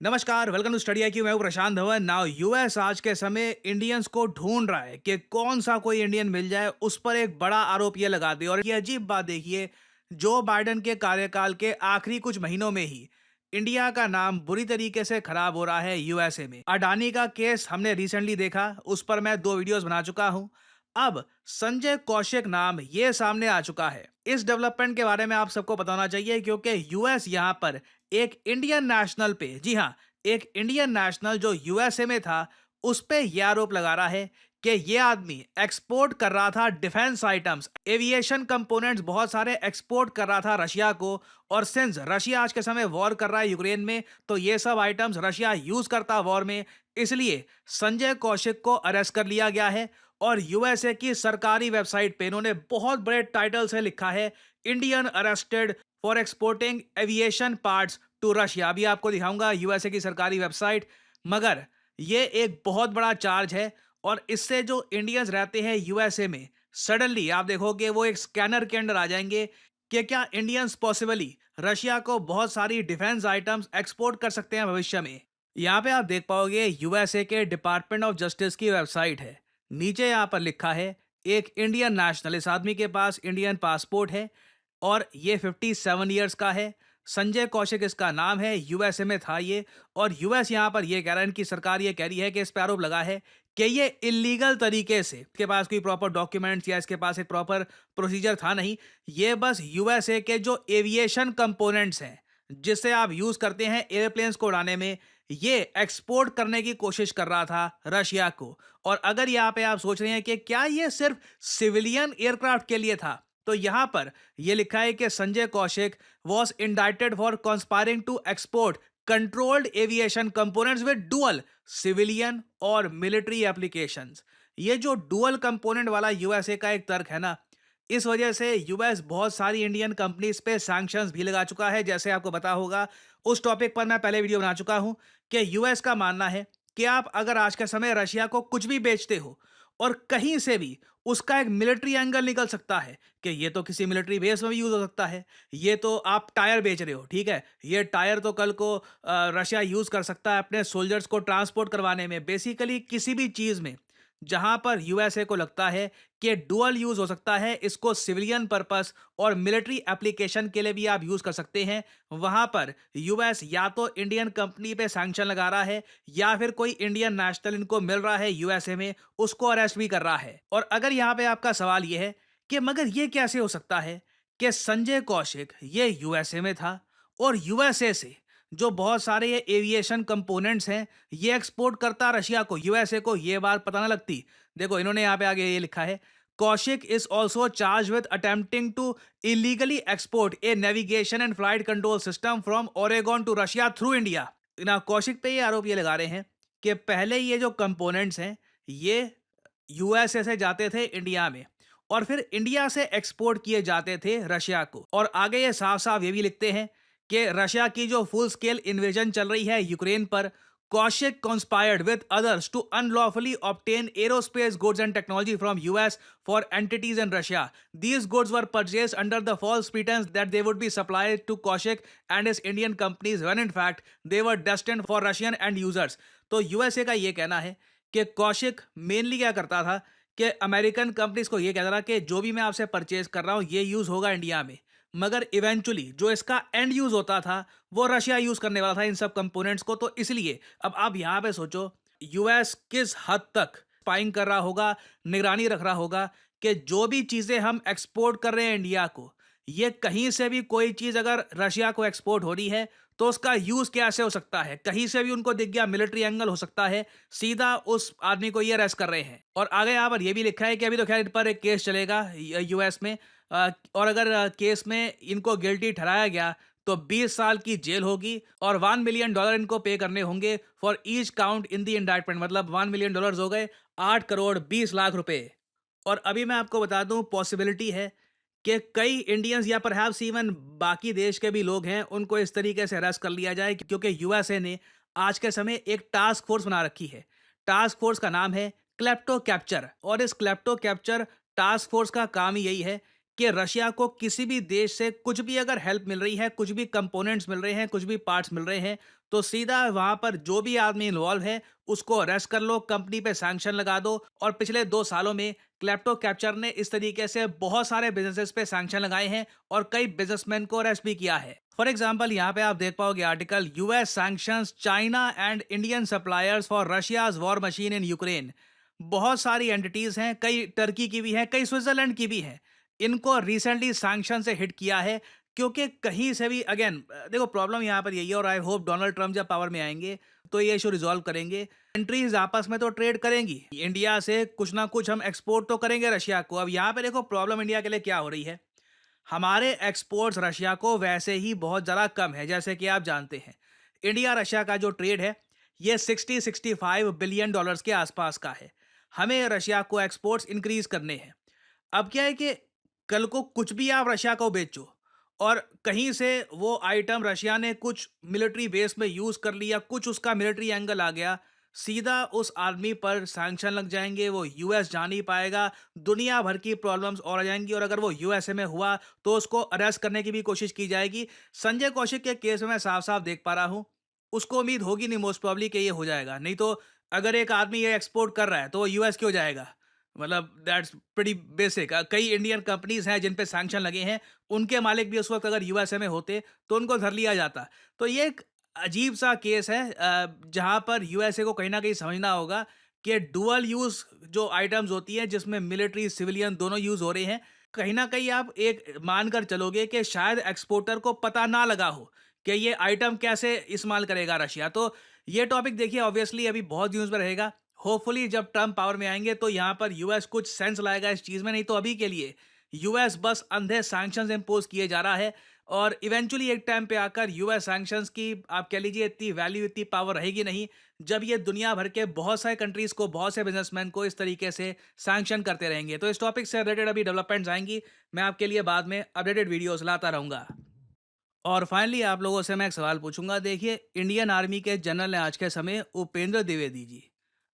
नमस्कार, welcome to study IQ। मैं हूं प्रशांत धवन। नाउ यूएस आज के समय इंडियंस को ढूंढ रहा है कि कौन सा कोई इंडियन मिल जाए उस पर एक बड़ा आरोप ये लगा दे। और ये अजीब बात देखिए, जो बाइडेन के कार्यकाल के आखिरी कुछ महीनों में ही इंडिया का नाम बुरी तरीके से खराब हो रहा है यूएसए में। अडानी का केस हमने रिसेंटली देखा, उस पर मैं 2 वीडियोस बना चुका हूं। अब संजय कौशिक नाम ये सामने आ चुका है। इस डेवलपमेंट के बारे में आप सबको पता होना चाहिए, क्योंकि यूएस यहां पर एक इंडियन नेशनल पे, जी हाँ, एक इंडियन नेशनल जो यूएसए में था, उस पे यह आरोप लगा रहा है कि ये आदमी एक्सपोर्ट कर रहा था डिफेंस आइटम्स, एविएशन कंपोनेंट्स बहुत सारे एक्सपोर्ट कर रहा था रशिया को। और सिंस रशिया आज के समय वॉर कर रहा है यूक्रेन में, तो ये सब आइटम्स रशिया यूज करता वॉर में। इसलिए संजय कौशिक को अरेस्ट कर लिया गया है। और यूएसए की सरकारी वेबसाइट पे इन्होंने बहुत बड़े टाइटल से लिखा है, Indian arrested for exporting aviation parts to Russia. अभी आपको दिखाऊंगा यूएसए की सरकारी वेबसाइट। मगर ये एक बहुत बड़ा चार्ज है। और इससे जो इंडियंस रहते हैं यूएसए में, सडनली आप देखोगे वो एक स्कैनर के अंडर आ जाएंगे कि क्या इंडियंस पॉसिबली रशिया को बहुत सारी डिफेंस आइटम्स एक्सपोर्ट कर सकते हैं भविष्य में। यहाँ पे आप देख पाओगे यूएसए के डिपार्टमेंट ऑफ जस्टिस की वेबसाइट है। नीचे यहाँ पर लिखा है, एक इंडियन नेशनल, इस आदमी के पास इंडियन पासपोर्ट है और ये 57 ईयर्स का है। संजय कौशिक इसका नाम है, यूएसए में था ये। और यूएस यहाँ पर ये कह रहा है, इनकी सरकार ये कह रही है कि इस पर आरोप लगा है कि ये इलीगल तरीके से, इसके पास कोई प्रॉपर डॉक्यूमेंट्स या इसके पास एक प्रॉपर प्रोसीजर था नहीं। ये बस यूएसए के जो एविएशन कंपोनेंट्स हैं, जिससे आप यूज करते हैं एयरप्लेन्स को उड़ाने में, ये एक्सपोर्ट करने की कोशिश कर रहा था रशिया को। और अगर यहाँ पे आप सोच रहे हैं कि क्या ये सिर्फ सिविलियन एयरक्राफ्ट के लिए था, तो यहां पर यह लिखा है कि Sanjay Kaushik was indicted for conspiring to export controlled aviation components with dual civilian और मिलिट्री एप्लीकेशंस। ये जो डुअल कंपोनेंट वाला यूएसए का एक तर्क है ना, इस वजह से यूएस बहुत सारी इंडियन कंपनीज पे सैंक्शंस भी लगा चुका है। जैसे आपको पता होगा, उस टॉपिक पर मैं पहले वीडियो बना चुका हूं कि यूएस का मानना है कि आप अगर आज के समय रशिया को कुछ भी बेचते हो और कहीं से भी उसका एक मिलिट्री एंगल निकल सकता है कि ये तो किसी मिलिट्री बेस में भी यूज हो सकता है। ये तो आप टायर बेच रहे हो, ठीक है, ये टायर तो कल को रशिया यूज कर सकता है अपने सोल्जर्स को ट्रांसपोर्ट करवाने में। बेसिकली किसी भी चीज में जहां पर यूएसए को लगता है कि डुअल यूज हो सकता है, इसको सिविलियन पर्पस और मिलिट्री एप्लीकेशन के लिए भी आप यूज कर सकते हैं, वहां पर यूएस या तो इंडियन कंपनी पे सैंक्शन लगा रहा है, या फिर कोई इंडियन नेशनल इनको मिल रहा है यूएसए में, उसको अरेस्ट भी कर रहा है। और अगर यहां पे आपका सवाल यह है कि मगर ये कैसे हो सकता है कि संजय कौशिक ये यूएसए में था और यूएसए से जो बहुत सारे ये एविएशन कंपोनेंट्स हैं ये एक्सपोर्ट करता रशिया को, यूएसए को, ये बात पता ना लगती। देखो इन्होंने यहाँ पे आगे ये लिखा है, Kaushik is also charge with attempting to illegally export a navigation and flight control system from Oregon to Russia through India. ना कौशिक पे ये आरोप ये लगा रहे हैं कि पहले ये जो कंपोनेंट्स हैं ये यूएसए से जाते थे इंडिया में, और फिर इंडिया से एक्सपोर्ट किए जाते थे रशिया को। और आगे ये साफ साफ ये भी लिखते हैं कि रशिया की जो फुल स्केल इन्वेजन चल रही है यूक्रेन पर, Kaushik conspired with others to unlawfully obtain aerospace goods and technology from US for entities in Russia. These goods were purchased under the false pretense that they would be supplied to Kaushik and his Indian companies, when in fact they were destined for Russian end users. तो USA का ये कहना है कि Kaushik mainly क्या करता था कि अमेरिकन कंपनीज को ये कहता था कि जो भी मैं आपसे परचेज कर रहा हूँ ये यूज होगा इंडिया में, मगर इवेंचुअली जो इसका एंड यूज होता था वो रशिया यूज करने वाला था इन सब कंपोनेंट्स को। तो इसलिए अब आप यहां पे सोचो, यूएस किस हद तक स्पाइंग कर रहा होगा, निगरानी रख रहा होगा कि जो भी चीजें हम एक्सपोर्ट कर रहे हैं इंडिया को, ये कहीं से भी कोई चीज अगर रशिया को एक्सपोर्ट हो रही है तो उसका यूज कैसे हो सकता है। कहीं से भी उनको दिख गया मिलिट्री एंगल हो सकता है, सीधा उस आदमी को ये अरेस्ट कर रहे हैं। और आगे यहाँ पर ये भी लिखा है कि अभी तो खैर इन पर एक केस चलेगा यूएस में, और अगर केस में इनको गिल्टी ठहराया गया तो 20 साल की जेल होगी और $1 मिलियन इनको पे करने होंगे for each count in the indictment. मतलब $1 मिलियन हो गए 8 करोड़ 20 लाख रुपए। और अभी मैं आपको बता दूं, पॉसिबिलिटी है कि कई इंडियंस या परहैप्स इवन बाकी देश के भी लोग हैं, उनको इस तरीके से अरेस्ट कर लिया जाए, क्योंकि यूएसए ने आज के समय एक टास्क फोर्स बना रखी है। टास्क फोर्स का नाम है क्लेप्टो कैप्चर। और इस क्लेप्टो कैप्चर टास्क फोर्स का काम ही यही है कि रशिया को किसी भी देश से कुछ भी अगर हेल्प मिल रही है, कुछ भी कंपोनेंट्स मिल रहे हैं, कुछ भी पार्ट्स मिल रहे हैं, तो सीधा वहां पर जो भी आदमी इन्वॉल्व है उसको अरेस्ट कर लो, कंपनी पे सैंक्शन लगा दो। और पिछले 2 सालों में क्लेप्टो कैप्चर ने इस तरीके से बहुत सारे बिजनेसेस पे सैंक्शन लगाए हैं और कई बिजनेसमैन को अरेस्ट भी किया है। फॉर एग्जाम्पल यहाँ पे आप देख पाओगे article, US sanctions China and Indian suppliers for Russia's war machine in Ukraine. बहुत सारी एंटिटीज हैं, कई टर्की की भी हैं, कई स्विट्जरलैंड की भी हैं। इनको रिसेंटली सैंक्शन से हिट किया है, क्योंकि कहीं से भी अगेन देखो प्रॉब्लम यहाँ पर यही है, और आई होप डोनाल्ड ट्रम्प जब पावर में आएंगे तो ये इशू रिजॉल्व करेंगे। कंट्रीज आपस में तो ट्रेड करेंगी, इंडिया से कुछ ना कुछ हम एक्सपोर्ट तो करेंगे रशिया को। अब यहाँ पे देखो प्रॉब्लम इंडिया के लिए क्या हो रही है, हमारे एक्सपोर्ट्स रशिया को वैसे ही बहुत ज़्यादा कम है। जैसे कि आप जानते हैं इंडिया रशिया का जो ट्रेड है ये 60-65 बिलियन डॉलर्स के आसपास का है। हमें रशिया को एक्सपोर्ट्स इंक्रीज करने हैं। अब क्या है कि कल को कुछ भी आप रशिया को बेचो और कहीं से वो आइटम रशिया ने कुछ मिलिट्री बेस में यूज कर लिया, कुछ उसका मिलिट्री एंगल आ गया, सीधा उस आदमी पर सैंक्शन लग जाएंगे, वो यूएस जा नहीं पाएगा, दुनिया भर की प्रॉब्लम्स और आ जाएंगी। और अगर वो यूएसए में हुआ तो उसको अरेस्ट करने की भी कोशिश की जाएगी। संजय कौशिक के केस में मैं साफ साफ देख पा रहा हूं, उसको उम्मीद होगी नहीं मोस्ट प्रॉब्ली कि ये हो जाएगा। नहीं तो अगर एक आदमी ये एक्सपोर्ट कर रहा है तो वो यूएस क्यों जाएगा? मतलब दैट्स प्रीटी बेसिक। कई इंडियन कंपनीज हैं जिन पे सैंक्शन लगे हैं, उनके मालिक भी उस वक्त अगर यूएसए में होते तो उनको धर लिया जाता। तो ये एक अजीब सा केस है, जहां पर यूएसए को कहीं ना कहीं समझना होगा कि डुअल यूज जो आइटम्स होती है जिसमें मिलिट्री सिविलियन दोनों यूज हो रहे हैं, कहीं ना कहीं आप एक मानकर चलोगे कि शायद एक्सपोर्टर को पता ना लगा हो कि ये आइटम कैसे इस्तेमाल करेगा रशिया। तो ये टॉपिक देखिए ऑब्वियसली अभी बहुत न्यूज़ में रहेगा। होपफुली जब ट्रम्प पावर में आएंगे तो यहाँ पर यूएस कुछ सेंस लाएगा इस चीज़ में। नहीं तो अभी के लिए यूएस बस अंधे सैंक्शंस इंपोज किए जा रहा है, और इवेंचुअली एक टाइम पे आकर यूएस सैंक्शंस की आप कह लीजिए इतनी वैल्यू, इतनी पावर रहेगी नहीं, जब ये दुनिया भर के बहुत सारे कंट्रीज को, बहुत से बिजनेसमैन को इस तरीके से सैंक्शन करते रहेंगे। तो इस टॉपिक से रिलेटेड अभी डेवलपमेंट्स आएंगी, मैं आपके लिए बाद में अपडेटेड वीडियोस लाता रहूंगा। और फाइनली आप लोगों से मैं एक सवाल पूछूंगा। देखिए इंडियन आर्मी के जनरल हैं आज के समय उपेंद्र द्विवेदी जी।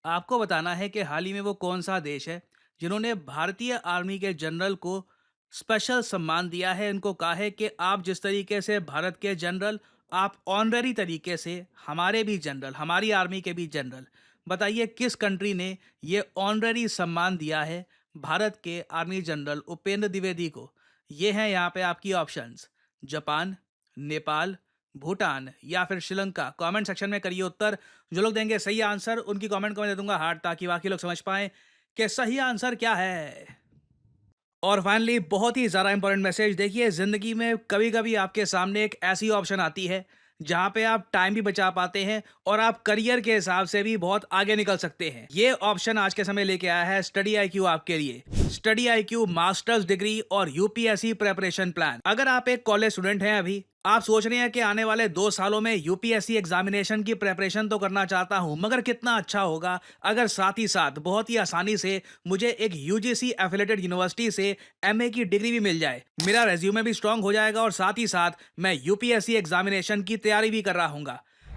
आपको बताना है कि हाल ही में वो कौन सा देश है जिन्होंने भारतीय आर्मी के जनरल को स्पेशल सम्मान दिया है। इनको कहा है कि आप जिस तरीके से भारत के जनरल, आप ऑनररी तरीके से हमारे भी जनरल, हमारी आर्मी के भी जनरल। बताइए किस कंट्री ने ये ऑनररी सम्मान दिया है भारत के आर्मी जनरल उपेंद्र द्विवेदी को? ये हैं यहाँ पे आपकी ऑप्शंस, जापान, नेपाल, भूटान या फिर श्रीलंका। कमेंट सेक्शन में करिए उत्तर। जो लोग देंगे सही आंसर उनकी कमेंट को मैं दे दूंगा हार्ट, ताकि बाकी लोग समझ पाएं कि सही आंसर क्या है। और फाइनली बहुत ही ज़्यादा इंपॉर्टेंट मैसेज, देखिए ज़िंदगी में कभी कभी आपके सामने एक ऐसी ऑप्शन आती है जहाँ पे आप टाइम भी बचा पाते हैं और आप करियर के हिसाब से भी बहुत आगे निकल सकते हैं। ये ऑप्शन आज के समय लेके आया है स्टडी आईक्यू आपके लिए। स्टडी आईक्यू मास्टर्स डिग्री और यूपीएससी प्रेपरेशन प्लान। अगर आप एक कॉलेज स्टूडेंट हैं, अभी आप सोच रहे हैं कि आने वाले 2 सालों में यूपीएससी एग्जामिनेशन की प्रेपरेशन तो करना चाहता हूं, मगर कितना अच्छा होगा अगर साथ ही साथ बहुत ही आसानी से मुझे एक यूजीसी एफिलेटेड यूनिवर्सिटी से एमए की डिग्री भी मिल जाए। मेरा रेज्यूमे भी स्ट्रांग हो जाएगा और साथ ही साथ मैं यूपीएससी एग्जामिनेशन की तैयारी भी कर रहा हूँ।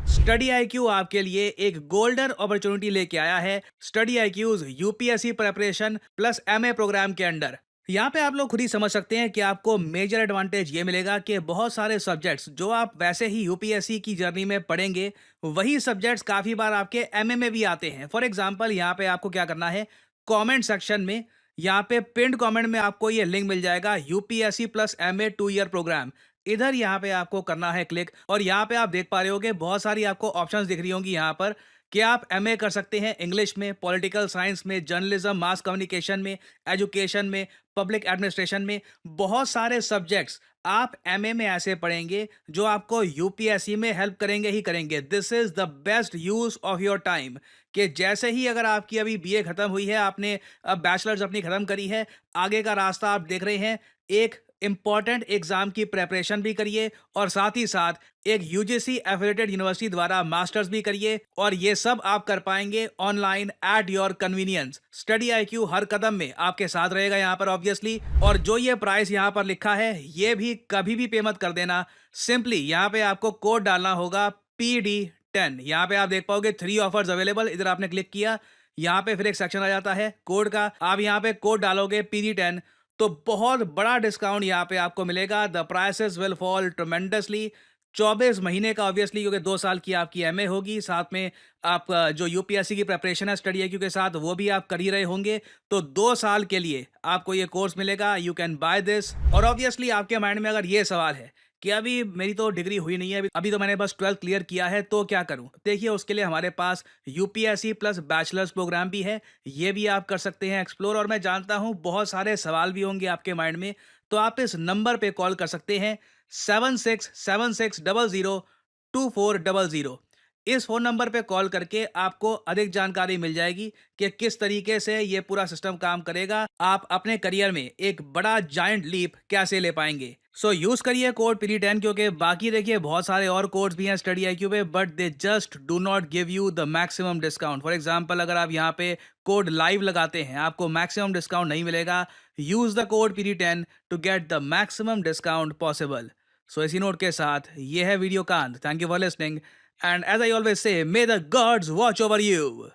स्टडी आईक्यू आपके लिए एक गोल्डन अपॉर्चुनिटी लेके आया है। Study IQ's UPSC preparation plus MA program के अंडर। यहाँ पे आप लोग खुद ही समझ सकते हैं कि आपको मेजर एडवांटेज ये मिलेगा कि बहुत सारे सब्जेक्ट्स जो आप वैसे ही यूपीएससी की जर्नी में पढ़ेंगे, वही सब्जेक्ट्स काफ़ी बार आपके एमए में भी आते हैं। फॉर एग्जांपल यहाँ पे आपको क्या करना है, कमेंट सेक्शन में यहाँ पे पिंड कमेंट में आपको ये लिंक मिल जाएगा, UPSC plus MA 2 year program. इधर यहाँ पे आपको करना है क्लिक, और यहाँ पे आप देख पा रहे होगे बहुत सारी आपको ऑप्शंस दिख रही होंगी यहाँ पर कि आप एमए कर सकते हैं इंग्लिश में, पॉलिटिकल साइंस में, जर्नलिज्म, मास कम्युनिकेशन में, एजुकेशन में, पब्लिक एडमिनिस्ट्रेशन में। बहुत सारे सब्जेक्ट्स आप एमए में ऐसे पढ़ेंगे जो आपको यूपीएससी में हेल्प करेंगे ही करेंगे। This is the best use of your time. कि जैसे ही अगर आपकी अभी बीए खत्म हुई है, आपने अब बैचलर्स अपनी खत्म करी है, आगे का रास्ता आप देख रहे हैं, एक इंपॉर्टेंट एग्जाम की प्रेपरेशन भी करिए और साथ ही साथ एक यूजीसी एफिलिएटेड यूनिवर्सिटी द्वारा मास्टर्स भी करिए, और ये सब आप कर पाएंगे online at your convenience. Study IQ हर कदम में आपके साथ रहेगा यहाँ पर ऑब्वियसली। और जो ये प्राइस यहाँ पर लिखा है ये भी कभी भी पे मत कर देना। सिंपली यहाँ पे आपको कोड डालना होगा PD10। यहाँ पे आप देख पाओगे 3 ऑफर्स अवेलेबल। इधर आपने क्लिक किया, यहाँ पे फिर एक सेक्शन आ जाता है कोड का, आप यहाँ पे कोड डालोगे PD10 तो बहुत बड़ा डिस्काउंट यहाँ पे आपको मिलेगा। The prices will fall tremendously. 24 महीने का ऑब्वियसली, क्योंकि 2 साल की आपकी एमए होगी, साथ में आप जो यूपीएससी की प्रिपरेशन है स्टडी आईक्यू के साथ, वो भी आप कर ही रहे होंगे। तो 2 साल के लिए आपको ये कोर्स मिलेगा। You can by this. और ऑब्वियसली आपके माइंड में अगर ये सवाल है कि अभी मेरी तो डिग्री हुई नहीं है, अभी तो मैंने बस 12th क्लियर किया है, तो क्या करूं? देखिए, उसके लिए हमारे पास यूपीएससी प्लस बैचलर्स प्रोग्राम भी है। ये भी आप कर सकते हैं एक्सप्लोर। और मैं जानता हूं बहुत सारे सवाल भी होंगे आपके माइंड में, तो आप इस नंबर पे कॉल कर सकते हैं, 7676002400। इस फ़ोन नंबर पे कॉल करके आपको अधिक जानकारी मिल जाएगी कि किस तरीके से ये पूरा सिस्टम काम करेगा। आप अपने करियर में एक बड़ा जायंट लीप कैसे ले पाएँगे। सो यूज़ करिए कोड PIRI10, क्योंकि बाकी देखिए बहुत सारे और कोड्स भी हैं स्टडी आईक्यू पे, but they just do not give you the maximum discount. For example, अगर आप यहाँ पे कोड लाइव लगाते हैं, आपको मैक्सिमम डिस्काउंट नहीं मिलेगा। Use the code PIRI10 to get the maximum discount possible. So इसी नोट के साथ ये है वीडियो का अंत। Thank you for listening, and as I always say, may the gods watch over you.